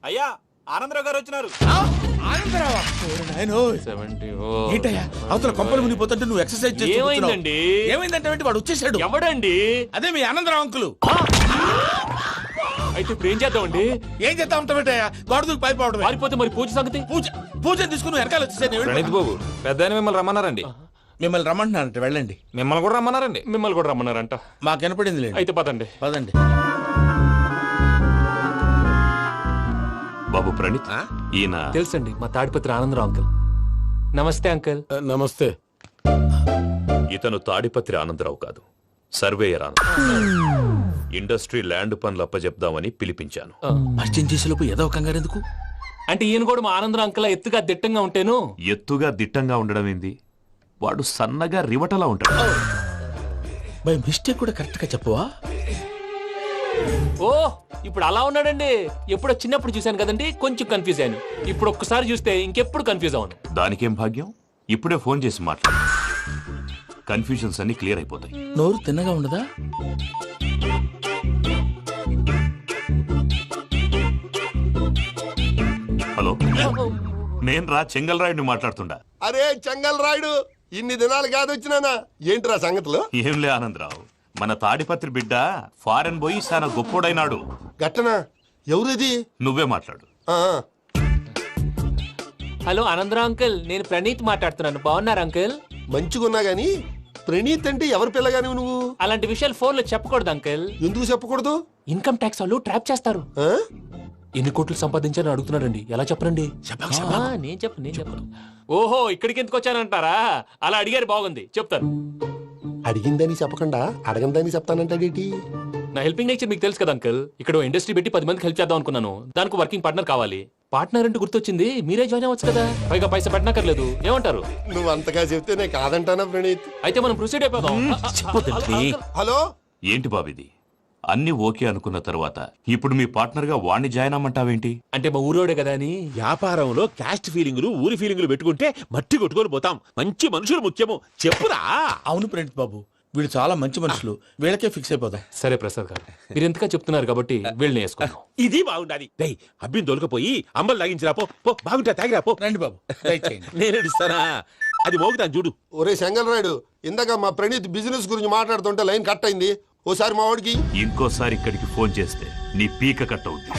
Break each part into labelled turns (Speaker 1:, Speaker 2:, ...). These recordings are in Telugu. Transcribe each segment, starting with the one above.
Speaker 1: అయ్యా ఆనందరావు గారు వచ్చినారు.
Speaker 2: ఏంటయ్యా అవతల కొంపలు మునిగిపోతుంటే నువ్వు ఎక్సర్సైజ్ చేస్తున్నావు.
Speaker 1: ఏమైందండి?
Speaker 2: ఏమైందంటే వాడు వచ్చేసాడు.
Speaker 1: ఎవడండి?
Speaker 2: అదే మీ ఆనందరావు అంకులు.
Speaker 1: అయితే ఇప్పుడు ఏం చేద్దామండి?
Speaker 2: ఏం చేస్తా ఉంటావేటయ్యా, గొడవకు పైపోవడం.
Speaker 1: పారిపోతే మరి పూజ సంగతి?
Speaker 2: పూజ తీసుకుని వెనకాల వచ్చేసాను.
Speaker 3: ప్రణీత్ బాబు పెద్ద మిమ్మల్ని రమ్మన్నారండి.
Speaker 2: మిమ్మల్ని రమ్మంటున్నారంట, వెళ్ళండి.
Speaker 3: మిమ్మల్ని కూడా రమ్మన్నారండి.
Speaker 1: మిమ్మల్ని కూడా రమ్మన్నారంట.
Speaker 2: మాకు వినపడింది లేండి.
Speaker 1: అయితే పదండి.
Speaker 2: పదండి.
Speaker 4: బాబు ప్రణీత్, ఈయన
Speaker 1: తెలుసండి, మా తాడిపత్రి ఆనందరావు అంకుల్. నమస్తే అంకుల్.
Speaker 2: నమస్తే.
Speaker 4: ఇతను తాడిపత్రి ఆనందరావు కాదు, సర్వేయర్ ఆనందరావు. ఇండస్ట్రీ ల్యాండ్ పనులు అప్పజెప్దామని పిలిపించాను.
Speaker 2: పరిచయం చేసేలోపు ఏదో కంగారు ఎందుకు?
Speaker 1: అంటే ఈయన కూడా మా ఆనందరావు అంకుల్ ఎత్తుగా దిట్టంగా ఉంటాను.
Speaker 4: ఎత్తుగా దిట్టంగా ఉండడం ఏంది, వాడు సన్నగా రివటలా ఉంటాడు.
Speaker 2: బై మిస్టేక్ కూడా కరెక్ట్ గా చెప్పవా?
Speaker 1: ఓ ఇప్పుడు అలా ఉన్నాడండి. ఎప్పుడో చిన్నప్పుడు చూశాను కదండి, కొంచెం కన్ఫ్యూజ్ అయ్యాను. ఇప్పుడు ఒక్కసారి చూస్తే ఇంకెప్పుడు కన్ఫ్యూజ్ అవ్వను.
Speaker 4: దానికేం భాగ్యం, ఇప్పుడే ఫోన్ చేసి మాట్లాడు. కన్ఫ్యూజన్స్ అన్ని క్లియర్ అయిపోతాయి.
Speaker 2: నోరు తిన్నగా ఉండదా?
Speaker 4: హలో, నేను రా చెంగల్ రాయుడిని మాట్లాడుతుండా.
Speaker 5: అరే చెంగల్ రాయుడు, ఇన్ని దినాలు కాదు వచ్చినానా? ఏంట్రా సంగతులు?
Speaker 4: ఏంలే ఆనందరావు, మన తాడిపత్రి బిడ్డ ఫారెన్ పోయి చాలా గొప్పోడైనాడు.
Speaker 5: గట్టనా? ఎవరిది?
Speaker 4: నువ్వే మాట్లాడు.
Speaker 5: ఆ,
Speaker 1: హలో ఆనందరావు అంకుల్, నేను ప్రణీత్ మాట్లాడుతున్నాను. బాగున్నారు అంకుల్?
Speaker 5: మంచిగున్నా గాని ప్రణీత్ అంటే ఎవరి పిల్లగాని నువ్వు?
Speaker 1: అలాంటి విషయాలు ఫోన్ లో చెప్పకూడదు అంకుల్.
Speaker 5: ఎందుకు చెప్పకూడదు?
Speaker 1: ఇన్కమ్ ట్యాక్స్ వాళ్ళు ట్రాప్ చేస్తారు.
Speaker 5: ఆ?
Speaker 1: ఎన్ని కోట్లు సంపాదించాలని అడుగుతున్నాడండి. ఎలా చెప్పరండి? నేను చెప్పను. ఓహో, ఇక్కడికి ఎందుకు వచ్చానంటారా? అలా అడిగారు, బాగుంది, చెప్తాను.
Speaker 5: అడిగిందని చెప్పకుండా అడగందని చెప్తానంటాడేటి?
Speaker 1: నా హెల్పింగ్ నేచర్ మీకు తెలుసు కదా అంకుల్. ఇక్కడ ఇండస్ట్రీ పెట్టి 10 మందికి హెల్ప్ చేద్దాం అనుకున్నాను. దానికి వర్కింగ్ పార్ట్నర్ కావాలి. పార్ట్నర్ అంటే గుర్తొచ్చింది, మీరే జాయిన్ అవ్వచ్చు కదా. పైగా పైసా పెట్టనక్కర్లేదు. ఏమంటారు?
Speaker 5: నువ్వు అంతగా చెప్తే నేను కాదంటానా ప్రణీత్?
Speaker 1: అయితే మనం ప్రొసీడ్ అయిపోదాం.
Speaker 5: హలో,
Speaker 4: ఏంటి బాబిది, అన్ని ఓకే అనుకున్న తర్వాత ఇప్పుడు మీ పార్ట్నర్ గా వాణ్ణి జాయిన్ అమ్మంటావేంటి?
Speaker 1: అంటే మా ఊరోడే కదా అని.
Speaker 6: వ్యాపారంలో క్యాస్ట్ ఫీలింగులు, ఊరి ఫీలింగులు పెట్టుకుంటే మట్టి కొట్టుకొని పోతాం. మంచి మనుషులు ముఖ్యము. చెప్పురా.
Speaker 2: అవును ప్రణీత్ బాబు, వీళ్ళు చాలా మంచి మనుషులు. వీళ్ళకే ఫిక్స్ అయిపోదాం.
Speaker 1: సరే ప్రసాద్ గారు, మీరు ఎంతగా చెప్తున్నారు కాబట్టి వీళ్ళని వేసుకున్నాం.
Speaker 6: ఇది బాగుండాలి. డై అబ్బిని దొలకపోయి అంబలు లాగించిరా పో. పో బాగుంటా, తాగిరా పో.
Speaker 2: రండి బాబు, దయచేయండి.
Speaker 6: నేను ఇస్తానా? అది మోగుతాను చూడు.
Speaker 5: ఒరే చెంగల్ రాయుడు, ఇందాక మా ప్రణీత్ బిజినెస్ గురించి మాట్లాడుతుంటే లైన్ కట్ అయింది. ఓసారి మా వాడికి
Speaker 4: ఇంకోసారి ఇక్కడికి ఫోన్ చేస్తే నీ పీక కట్ అవుద్ది.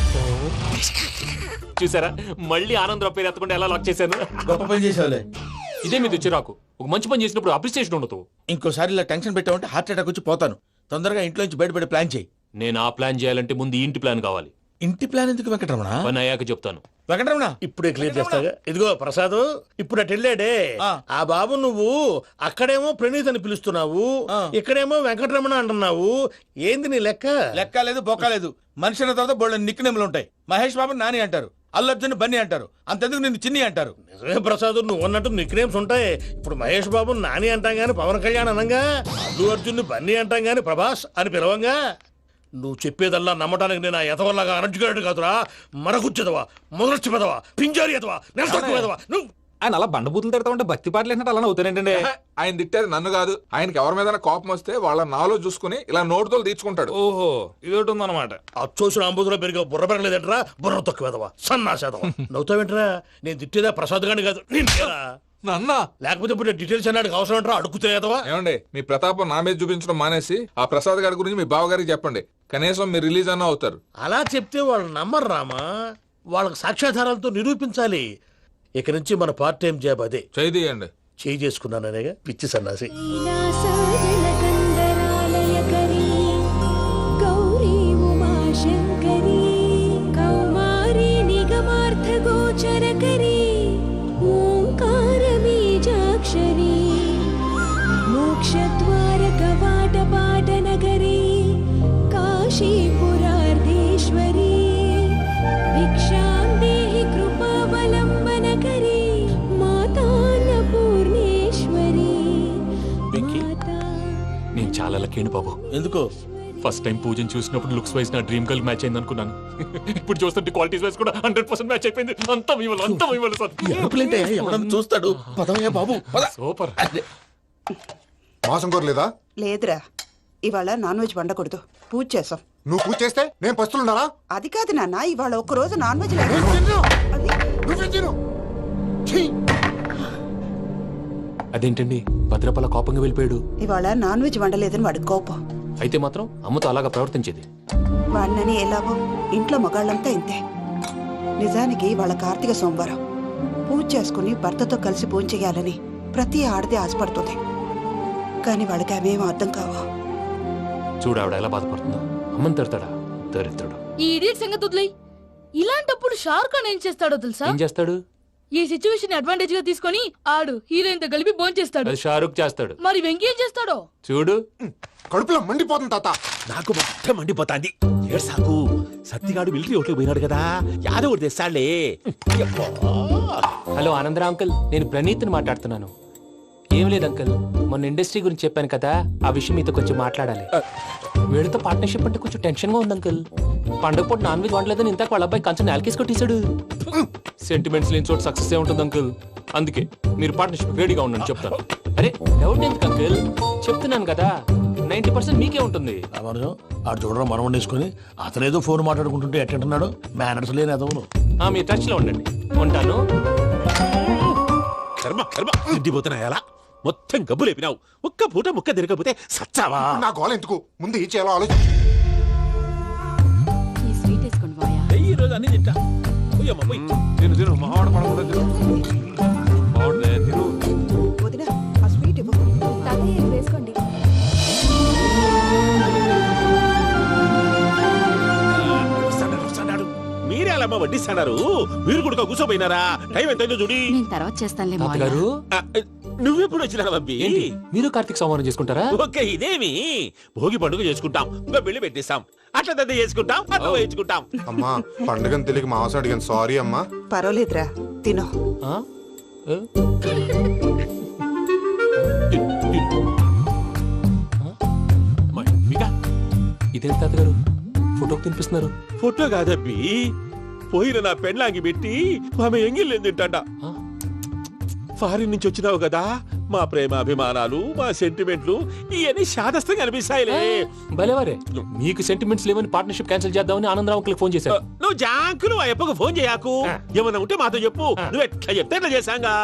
Speaker 1: చూసారా, మళ్ళీ ఆనందరావు పేరు ఎత్తకుండా ఎలా లాక్ చేశాను.
Speaker 2: గొప్ప పని చేసేవాళ్ళే.
Speaker 1: ఇదే మీద చిరాకు. ఒక మంచి పని చేసినప్పుడు అప్రిసియేషన్ ఉండదు.
Speaker 2: ఇంకోసారి ఇలా టెన్షన్ పెట్టామంటే హార్ట్ అటాక్ వచ్చి పోతాను. తొందరగా ఇంట్లో నుంచి బయటపడే ప్లాన్ చేయి.
Speaker 1: నేను ఆ ప్లాన్ చేయాలంటే ముందు ఈ ఇంటి ప్లాన్ కావాలి.
Speaker 2: ఇంటి ప్లాన్ ఎందుకు వెంకటరమణ?
Speaker 1: పని అయ్యాక చెప్తాను.
Speaker 2: వెంకటరమణ
Speaker 7: ఇప్పుడే క్లియర్ చేస్తాగా. ఇదిగో ప్రసాద్, ఇప్పుడు అటు వెళ్ళాడే ఆ బాబు, నువ్వు అక్కడేమో ప్రణీత్ అని పిలుస్తున్నావు, ఇక్కడేమో వెంకటరమణ అంటున్నావు. ఏంది నీ లెక్క?
Speaker 2: లెక్క లేదు, బొక్క లేదు. మనిషి అన్న తర్వాత బోళ్ళ నిక్నెములు ఉంటాయి. మహేష్ బాబు నాని అంటారు, అల్లు అర్జున్ బన్నీ అంటారు, అంతెందుకు నిన్ను చిన్ని అంటారు.
Speaker 7: నిజమే ప్రసాద్, నువ్వు అన్నట్టు నిక్ నేమ్స్ ఉంటాయి. ఇప్పుడు మహేష్ బాబు నాని అంటాం గాని పవన్ కళ్యాణ్ అనంగా, అల్లు అర్జున్ బన్నీ అంటాం గాని ప్రభాస్ అని పిలవంగా. నువ్వు చెప్పేదల్లా నమ్మటానికి నేను ఎతవల్లాగా అనర్జుకేటెడ్ కాదురా. మరగుచ్చదవా, మొదలచ్చి పెదవా, పింజారి ఎదవా, నెలసొక్కు పెదవా. నువ్వు
Speaker 3: ఆయన అలా బండబూతులు తిడతా ఉంటే భక్తి పాటలు ఏంటంటే అలా అవుతానంటే.
Speaker 8: ఆయన తిట్టేది నన్ను కాదు, ఆయనకి ఎవరి మీద కోపం వస్తే వాళ్ళ నాలో చూసుకుని ఇలా నోటుతో తీర్చుకుంటాడు.
Speaker 3: ఓహో, ఇదొకటి ఉందన్నమాట.
Speaker 7: అచ్చోసిన అంబుధులో పెరిగే బుర్ర పెరగలేదంటరా, బుర్ర తొక్కు వెదవా, సన్నాసేదవా. నవ్వుతావేంట్రా? నేను తిట్టేదా ప్రసాద్ గాని కాదు, నిన్నేరా.
Speaker 8: నన్నా?
Speaker 7: లేకపోతే ఇప్పుడు డీటెయిల్స్ అన్నాడు అవసరం అంటారా? అడుగుతాయేదవా?
Speaker 8: ఏమండి, మీ ప్రతాపం నా మీద చూపించడం మానేసి ఆ ప్రసాద్ గారి గురించి మీ బావగారికి చెప్పండి. కనీసం మీరు రిలీజ్ అన్న అవుతారు.
Speaker 7: అలా చెప్తే వాళ్ళు నమ్మరు రామా. వాళ్ళకి సాక్ష్యాధారాలతో నిరూపించాలి. ఇక నుంచి మన పార్ట్ టైం జాబ్ అదే.
Speaker 8: చేయండి.
Speaker 7: చేయి చేసుకున్నాననేగా పిచ్చి సన్నాసి.
Speaker 1: నేను చాలా లక్కీని బాబు.
Speaker 2: ఎందుకో?
Speaker 1: ఫస్ట్ టైం పూజను చూసినప్పుడు లుక్స్ వైజ్ నా డ్రీమ్ గర్ల్ మ్యాచ్ అయింది అనుకున్నాను. ఇప్పుడు చూస్తుంటే క్వాలిటీస్ వైజ్ కూడా 100% మ్యాచ్ అయిపోయింది. అంతా ఇవ్వాలి సార్.
Speaker 2: ఎవడన్నా చూస్తాడు. పదవయ్యా బాబు,
Speaker 1: సూపర్.
Speaker 5: మాసం కోరలేదా?
Speaker 9: లేదురా, ఇవాళ నాన్ వెజ్ వండకూడదు, పూజ చేసాం. నువ్వు పూజ చేస్తే నేను పస్తులున్నారా?
Speaker 10: అది కాదు నాన్న, ఇవాళ ఒక్క రోజు నాన్ వెజ్ లేదు.
Speaker 9: నేను తిన్ను.
Speaker 10: అది
Speaker 9: నువ్వే తిను. ఛీ!
Speaker 1: అదేంటండి భద్రపల కోపంగా వెళ్ళిపోయాడు?
Speaker 10: ఇవాళ నాన్ వెజ్ వండలేదని వాడి కోపం.
Speaker 1: అయితే మాత్రం అమ్మతో అలాగా ప్రవర్తించేది.
Speaker 10: వాడినని ఎలాగో ఇంట్లో మగాళ్ళంతా ఇంతే. నిజానికి వాళ్ళ కార్తీక సోమవారం పూజ చేసుకుని భర్తతో కలిసి పూజ చేయాలని ప్రతి ఆడది ఆశపడుతుంది. కానీ వాళ్ళకి అవేం అర్థం కావా.
Speaker 1: చూడు ఆవిడ ఎలా బాధపడుతుందో. అమ్మని తిడతాడా దరిద్రుడు.
Speaker 11: ఈ ఇడియట్ సంగతి వదిలేయ్. ఇలాంటప్పుడు షారుఖ్ ఖాన్ ఏం చేస్తాడో తెలుసా?
Speaker 1: ఏం చేస్తాడు?
Speaker 11: ఈ సిచ్యువేషన్ అడ్వాంటేజ్ గా తీసుకొని ఆడు హీరోయిన్ తో కలిపి బోన్ చేస్తాడు.
Speaker 1: అది షారుఖ్ చేస్తాడు.
Speaker 11: మరి వెంకీ ఏం చేస్తాడో
Speaker 1: చూడు.
Speaker 9: కడుపులో మండిపోతుంది తాత.
Speaker 6: నాకు మొత్తం మండిపోతాంది. ఏడు సాకు సత్తిగాడు మిలిటరీ ఒకటి పోయినాడు కదా, యాదవ్ ఒకటి తెస్తాడులే. యబ్బా.
Speaker 1: హలో ఆనందరా అంకుల్, నేను ప్రణీత్ని మాట్లాడుతున్నాను. ఏం లేదు అంకుల్, మొన్న ఇండస్ట్రీ గురించి చెప్పాను కదా, ఆ విషయం మీతో కొంచెం మాట్లాడాలి. వీడితో పార్ట్నర్షిప్ అంటే కొంచెం టెన్షన్ గా ఉంది అంకుల్. పండగ పూట నాన్ వెజ్ వండలేదని ఇంతకు వాళ్ళ అబ్బాయి కంచెం నేలకేసి కొట్టేశాడు. సెంటిమెంట్స్ లేని చోట సక్సెస్ ఏ ఉంటుంది అంకుల్. అందుకే మీరు పార్ట్నర్షిప్ రెడీగా ఉండండి చెప్తాను. అరే డౌట్ ఎందుకు అంకుల్, చెప్తున్నాను కదా 90% మీకే ఉంటుంది.
Speaker 7: రామానుజం ఆడు చూడడం మనం వండేసుకుని అతనేదో ఫోన్ మాట్లాడుకుంటుంటే ఎట్టంటున్నాడు. మేనర్స్ లేని అదవును.
Speaker 1: మీరు టచ్ లో ఉండండి. ఉంటాను.
Speaker 6: కర్మ కర్మ తిండిపోతున్నా ఎలా మొత్తం గబ్బు లేపినావు. ఒక్క పూట ముక్క తిరగకపోతే సచ్చావా?
Speaker 9: నా గోల ఎందుకు, ముందు ఏం చేయాలో ఆలోచించు.
Speaker 11: ఈ స్వీట్ వేసుకోండి బాయా.
Speaker 6: ఈ రోజు అన్ని తింటా. పోయమ్మ, పోయ్.
Speaker 3: తిను తిను మహావాడ పడకుండా తిను. బాగుండే తిను.
Speaker 10: వదిన ఆ స్వీట్ ఇవ్వు.
Speaker 11: వేసుకోండి.
Speaker 6: వస్తాడారు, వస్తాడారు. మీరే అలా అమ్మ వడ్డిస్తాడారు. మీరు కూడా కూర్చోపోయినారా? టైం ఎంతైందో చూడి.
Speaker 11: నేను తర్వాత చేస్తానులే
Speaker 1: తాతగారు
Speaker 6: నువ్వెప్పుడు వచ్చినా అబ్బి?
Speaker 1: ఏంటి మీరు కార్తీక్ సంహారం చేసుకుంటారా?
Speaker 6: ఓకే, ఇదేమి భోగి పండుగ చేసుకుంటాం, ఇంకా పెళ్లి పెట్టేస్తాం, అట్లా దద్ద చేసుకుంటాం, అట్లా వేయించుకుంటాం.
Speaker 9: అమ్మా పండుగని తెలియక మాంసం అడిగాను, సారీ అమ్మా.
Speaker 10: పర్వాలేదురా, తినో.
Speaker 1: ఆ? ఏ? ఇదేంటి తాతగారు ఫోటోకి తినిపిస్తున్నారు?
Speaker 6: ఫోటో కాదబ్బి, పోయిన నా పెళ్ళాంగి పెట్టి ఆమె ఎంగిల్లేం తింటాడ.
Speaker 1: ఆ?
Speaker 6: ఫారిన్ నుంచి వచ్చినావు కదా, మా ప్రేమ అభిమానాలు, మా సెంటిమెంట్లు ఇవన్నీ శాదస్తంగా అనిపిస్తాయిలే.
Speaker 1: భలేవారే, మీకు సెంటిమెంట్స్ లేవని పార్ట్నర్షిప్ క్యాన్సిల్ చేద్దామని ఆనందరావు అంకుల్కి ఫోన్ చేశారు.
Speaker 6: నువ్వు జాంకులు ఆ అప్పకు ఫోన్ చేయకు. ఏమన్నా ఉంటే మాతో చెప్పు. నువ్వు ఎట్లా చెప్తే ఎట్లా చేశాంగా.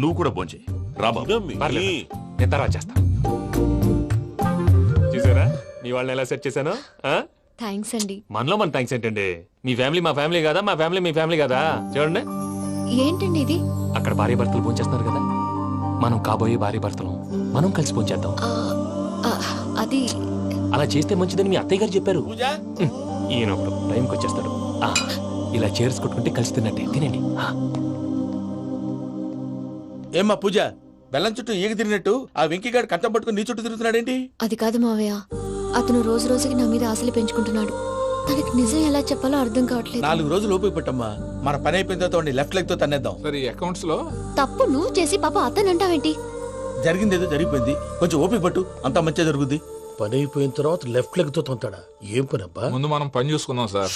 Speaker 4: నువ్వు కూడా భోంచే రాబా.
Speaker 1: పర్లేదు, నేను తర్వాత చేస్తా. చూసారా మీ వాళ్ళని ఎలా సెట్ చేశాను?
Speaker 11: థ్యాంక్స్ అండి.
Speaker 1: మనలో మన థ్యాంక్స్ ఏంటండి? మీ ఫ్యామిలీ మా ఫ్యామిలీ కదా, మా ఫ్యామిలీ మీ ఫ్యామిలీ కదా. చూడండి,
Speaker 11: ఏంటండి ఇది?
Speaker 1: అక్కడ భార్య భర్తలు పోంచేస్తున్నారు కదా, మనం కాబోయే భార్య భర్తలు మనం కలిసి పోంచేద్దాం.
Speaker 11: అది
Speaker 1: అలా చేస్తే మంచిదని మీ అత్తయ్య గారు చెప్పారు.
Speaker 2: పూజ
Speaker 1: ఈయన ఒకడు టైంకి వచ్చేస్తాడు. ఇలా చేర్స్ కొట్టుకుంటే కలిసి తిన్నట్టే. తినండి.
Speaker 2: ఏమ్మా పూజ, బెల్లం చుట్టూ ఈగ తిరిగినట్టు ఆ వెంకీగాడు కంచం పట్టుకుని నీ చుట్టూ తిరుగుతున్నాడేంటి?
Speaker 11: అది కాదు మావయ్య, అతను రోజు రోజుకి నా మీద ఆశలు పెంచుకుంటున్నాడు. తనకి నిజం ఎలా చెప్పాలో అర్థం కావట్లేదు.
Speaker 2: 4 రోజులు ఓపిక పట్టమ్మా, మన పని అయిపోయిన తర్వాత వాడిని లెఫ్ట్ లెగ్ తో తన్నేద్దాం.
Speaker 8: సరే అకౌంట్స్ లో
Speaker 11: తప్పు నువ్వు చేసి పాప అతను అంటావేంటి?
Speaker 2: జరిగింది ఏదో జరిగిపోయింది, కొంచెం ఓపిక పట్టు, అంతా మంచిగా జరుగుద్ది.
Speaker 7: పని అయిపోయిన తర్వాత లెఫ్ట్ లెగ్ తో తొంతాడా? ఏం పని అబ్బా?
Speaker 8: ముందు మనం పని చూసుకుందాం సార్.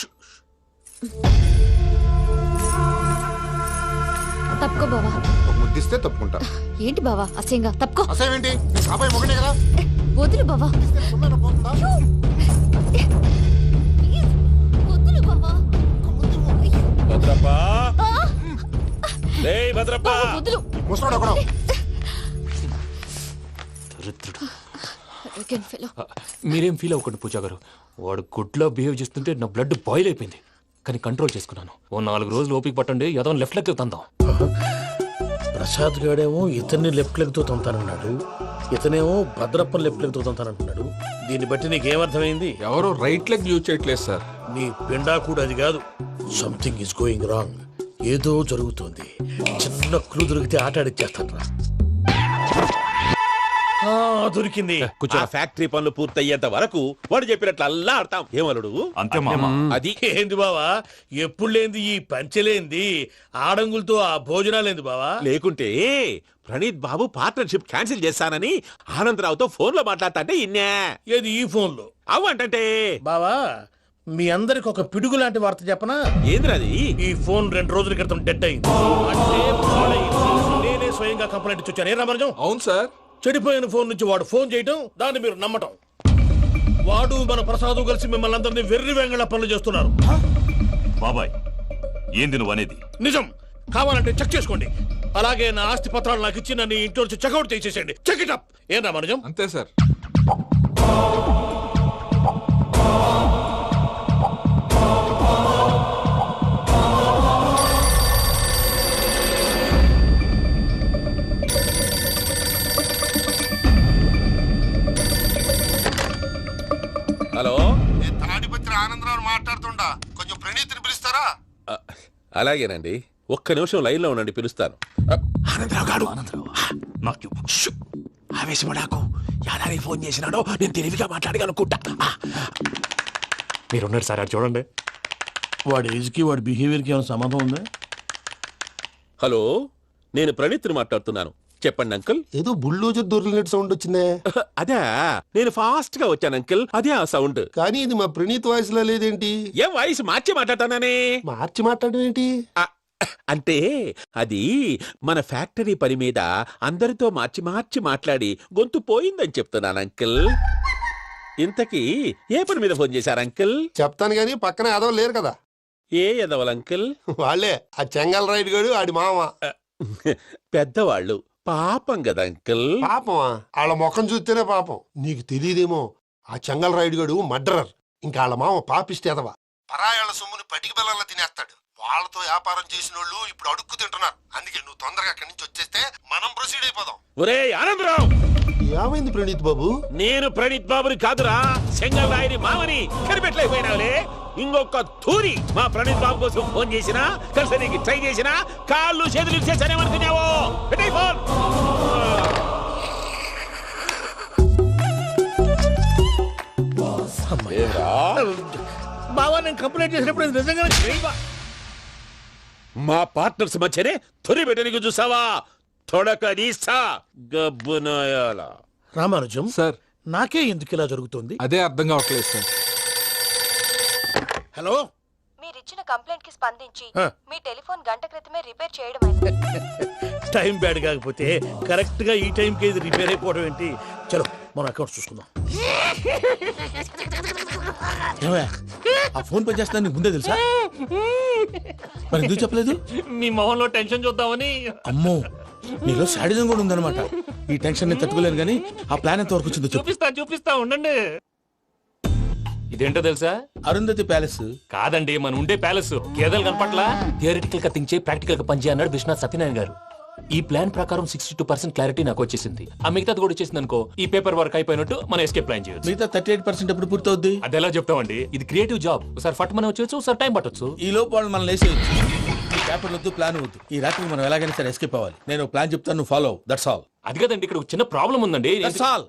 Speaker 11: తప్పుకో బావా.
Speaker 9: ఒక ముద్దిస్తే తప్పుకుంటా.
Speaker 11: ఏంటి బావా అసహ్యంగా? తప్పుకో.
Speaker 9: అసేమేంటి, నీ కాబోయే మొగనే కదా.
Speaker 11: వదులు బావా.
Speaker 9: సుమ్మేనా పోతుందా?
Speaker 11: వదులు బావా.
Speaker 6: భద్రప్ప, రేయ్ భద్రప్ప.
Speaker 11: వదులు.
Speaker 9: ముసలోడు ఒకడు.
Speaker 1: దరిద్రుడు.
Speaker 11: Arrogant fellow.
Speaker 1: మీరేం ఫీల్ అవ్వకండి పూజా గారు. వాడు గుడ్లో బిహేవ్ చేస్తుంటే నా బ్లడ్ బాయిల్ అయిపోయింది. కానీ కంట్రోల్ చేసుకున్నాను. ఓ 4 రోజులు ఓపిక పట్టండి, ఏదో లెఫ్ట్ లెక్క తందాం.
Speaker 7: ప్రసాద్ గాడేమో ఇతన్ని లెఫ్ట్ లెగ్ తో తొంతానన్నాడు, ఇతనేమో భద్రప్పని లెఫ్ట్ లెగ్ తో తొంతానంటున్నాడు. దీన్ని బట్టి నీకేమర్థమైంది?
Speaker 8: ఎవరు రైట్ లెగ్ యూజ్ చేయట్లేదు సార్.
Speaker 7: నీ పిండా కూడా అది కాదు. Something is going wrong. ఏదో జరుగుతోంది. చిన్న క్లూ దొరికితే ఆట ఆడిచ్చేస్తాను రా. దొరికింది.
Speaker 6: ఆ ఫ్యాక్టరీ పనులు పూర్తయ్యేంత వరకు వాడు చెప్పినట్లు అల్లా ఆడతాం. ఏమలుడు?
Speaker 4: అంతే మామ.
Speaker 6: అది
Speaker 7: ఏంది బావా, ఎప్పుడు లేంది ఈ పంచలేంది, ఆడంగులతో ఆ భోజనాలేంది బావా?
Speaker 6: లేకుంటే ప్రణీత్ బాబు పార్ట్నర్షిప్ క్యాన్సిల్ చేస్తానని ఆనందరావుతో ఫోన్ లో మాట్లాడతాంటే ఇన్నే.
Speaker 7: ఏది ఈ ఫోన్ లో?
Speaker 6: అవ్వంటే
Speaker 7: బావా, మీ అందరికి ఒక పిడుగు లాంటి వార్త చెప్పనా?
Speaker 6: ఏంద్రది?
Speaker 7: ఈ ఫోన్ 2 రోజుల క్రితం డెడ్ అయింది. అంటే పాడైంది. నేనే స్వయంగా కంప్లైంట్ ఇచ్చాను. ఏ రామరాజం?
Speaker 8: అవును సార్.
Speaker 7: చెడిపోయిన ఫోన్ నుంచి వాడు ఫోన్ చేయటం, దాన్ని మీరు నమ్మటం. వాడు మన ప్రసాదు కలిసి మిమ్మల్ని అందరినీ వెర్రి వెంగళ పనులు చేస్తున్నారు.
Speaker 4: బాబాయ్ ఏంది నువ్వు అనేది?
Speaker 7: నిజం. కావాలంటే చెక్ చేసుకోండి. అలాగే నా ఆస్తి పత్రాలు నాకు ఇచ్చి నన్ను ఇంట్లో నుంచి చెక్అౌట్ చేసేసేయండి. Check it up. ఏం రామానుజం?
Speaker 8: అంతే సార్.
Speaker 6: హలో,
Speaker 5: నేను తాడిపత్రి ఆనందరావు మాట్లాడుతుండా, కొంచెం ప్రణీతిని పిలుస్తారా?
Speaker 6: అలాగేనండి, ఒక్క నిమిషం లైన్ లో ఉండండి, పిలుస్తాను.
Speaker 3: ఆనందరావు గాడు
Speaker 4: నాకు
Speaker 3: ఆవేశపడాకు. యాదారి ఫోన్ చేసినాడో నేను తెలివిగా మాట్లాడగలనుకుంటా.
Speaker 1: మీరున్నారు సార్, అది చూడండి.
Speaker 7: వాడి ఏజ్కి వాడి బిహేవియర్కి ఏమైనా సంబంధం ఉందా?
Speaker 6: హలో, నేను ప్రణీత్ని మాట్లాడుతున్నాను. చెప్పండి అంకుల్.
Speaker 5: ఏదో బుల్డోజర్ దొరికినట్టు సౌండ్ వచ్చిందే.
Speaker 6: అదే, నేను ఫాస్ట్ గా వచ్చాను అంకుల్, అదే ఆ సౌండ్.
Speaker 5: కానీ ఇది మా ప్రణీత్ వాయిస్ లో లేదేంటి?
Speaker 6: ఏ వాయిస్ మార్చి మాట్లాడతానే?
Speaker 5: మార్చి మాట్లాడడం ఏంటి?
Speaker 6: అంటే అది మన ఫ్యాక్టరీ పని మీద అందరితో మార్చి మార్చి మాట్లాడి గొంతు పోయిందని చెప్తున్నాను అంకుల్. ఇంతకీ ఏ పని మీద ఫోన్ చేశారు అంకుల్?
Speaker 5: చెప్తాను గానీ పక్కన ఏదో లేరు కదా.
Speaker 6: ఏ ఎదవలు అంకుల్?
Speaker 5: వాళ్ళే, ఆ చెంగల్ రైడ్ గడు ఆడి మామ.
Speaker 6: పెద్దవాళ్ళు, పాపం కదా అంకుల్.
Speaker 5: పాపమా? వాళ్ళ ముఖం చూస్తేనే పాపం. నీకు తెలియదేమో, ఆ చెంగల్ రైడ్ గడు మర్డరర్. ఇంకా వాళ్ళ మామ పాపిస్తేదవా. పరాయాళ్ళ సొమ్ముని పటికి బెల్లంలో తినేస్తాడు. వాళ్ళతో వ్యాపారం చేసిన వాళ్ళు ఇప్పుడు అడుక్కు తింటున్నారు. అందుకే నువ్వు తొందరగా అక్కడి నుంచి వచ్చేస్తే మనం ప్రొసీడ్ అయిపోదాం.
Speaker 6: ఒరే ఆనందరావు,
Speaker 5: ఏమైంది ప్రణీత్ బాబు?
Speaker 6: నేను ప్రణీత్ బాబుని కాదురా, సెంగల్ రాయని మామని కనిపెట్టలేకపోయినావులే. ఇంకొక తూరి మా ప్రణీత్ బాబు కోసం ఫోన్ చేసినా, కలిసి నీకు ట్రై చేసినా కాళ్ళు చేతులు ఇచ్చేసానేమనుకున్నావో. పెట్టేయ్ ఫోన్.
Speaker 7: బావా, నేను కంప్లైంట్ చేసినప్పుడు ఇది నిజంగానే చేయవా?
Speaker 6: మా పార్ట్నర్స్ మధ్యనే తొలి పెట్టడానికి చూసావా? తొడక నీస్తా గబ్బునాయాల.
Speaker 7: రామానుజం
Speaker 8: సార్,
Speaker 7: నాకే ఎందుకు ఇలా జరుగుతుంది?
Speaker 8: అదే అర్థం కావట్లేదు సార్.
Speaker 7: హలో,
Speaker 11: మీరిచ్చిన కంప్లైంట్ కి స్పందించి
Speaker 7: ఆ.
Speaker 11: మీ టెలిఫోన్ గంట క్రితమే రిపేర్ చేయడం
Speaker 7: టైం బ్యాడ్ కాకపోతే కరెక్ట్ గా ఈ టైంకి ఇది రిపేర్ అయిపోవడం ఏంటి? చలో మన అకౌంట్ చూసుకుందాం. ఏమయ్య, ఆ ఫోన్ పని చేస్తున్నా నీకు ముందే తెలుసా? మరి ఎందుకు చెప్పలేదు?
Speaker 1: మీ మొహంలో టెన్షన్ చూద్దామని.
Speaker 2: అమ్మో, నీలో శాడిజం కూడా ఉందన్నమాట. ఈ టెన్షన్ నేను తట్టుకోలేను కానీ ఆ ప్లాన్ ఎంత వరకు వచ్చిందో చెప్పు.
Speaker 1: చూపిస్తా ఉండండి. ఇదేంటో తెలుసా?
Speaker 2: అరుంధతి ప్యాలెస్
Speaker 1: కాదండి, మన ఉండే ప్యాలెస్. గేదెలు కనపట్లా? థియరిటికల్ గా థింక్ చేయి, ప్రాక్టికల్ గా పనిచేయ అన్నాడు విశ్వనాథ్ సత్యనారాయణ గారు. ఈ ప్లాన్ ప్రకారం 62% క్లారిటీ నాకు వచ్చేసింది. ఆ మిగతాది కూడా వచ్చేసింది అనుకో, ఈ పేపర్ వర్క్ అయిపోయినట్టు మనం ఎస్కేప్ ప్లాన్ చేయొచ్చు.
Speaker 2: మిగతా 38% ఎప్పుడు పూర్తవుద్ది?
Speaker 1: అది ఎలా చెప్తామండి? ఇది క్రియేటివ్ జాబ్. ఒకసారి ఫట్ మనం వచ్చేచ్చు, ఒకసారి టైం పట్టొచ్చు.
Speaker 2: ఈ లోపు వాళ్ళు మనం లేసేయచ్చు. ఈ పేపర్ వద్దు, ప్లాన్ వద్దు. ఈ రాత్రికి మనం ఎలాగైనా సరే ఎస్కేప్ అవ్వాలి. నేను ప్లాన్ చెప్తాను, నువ్వు ఫాలో. That's all.
Speaker 1: అది కదండి, ఇక్కడ ఒక చిన్న ప్రాబ్లం ఉందండి.
Speaker 2: That's all.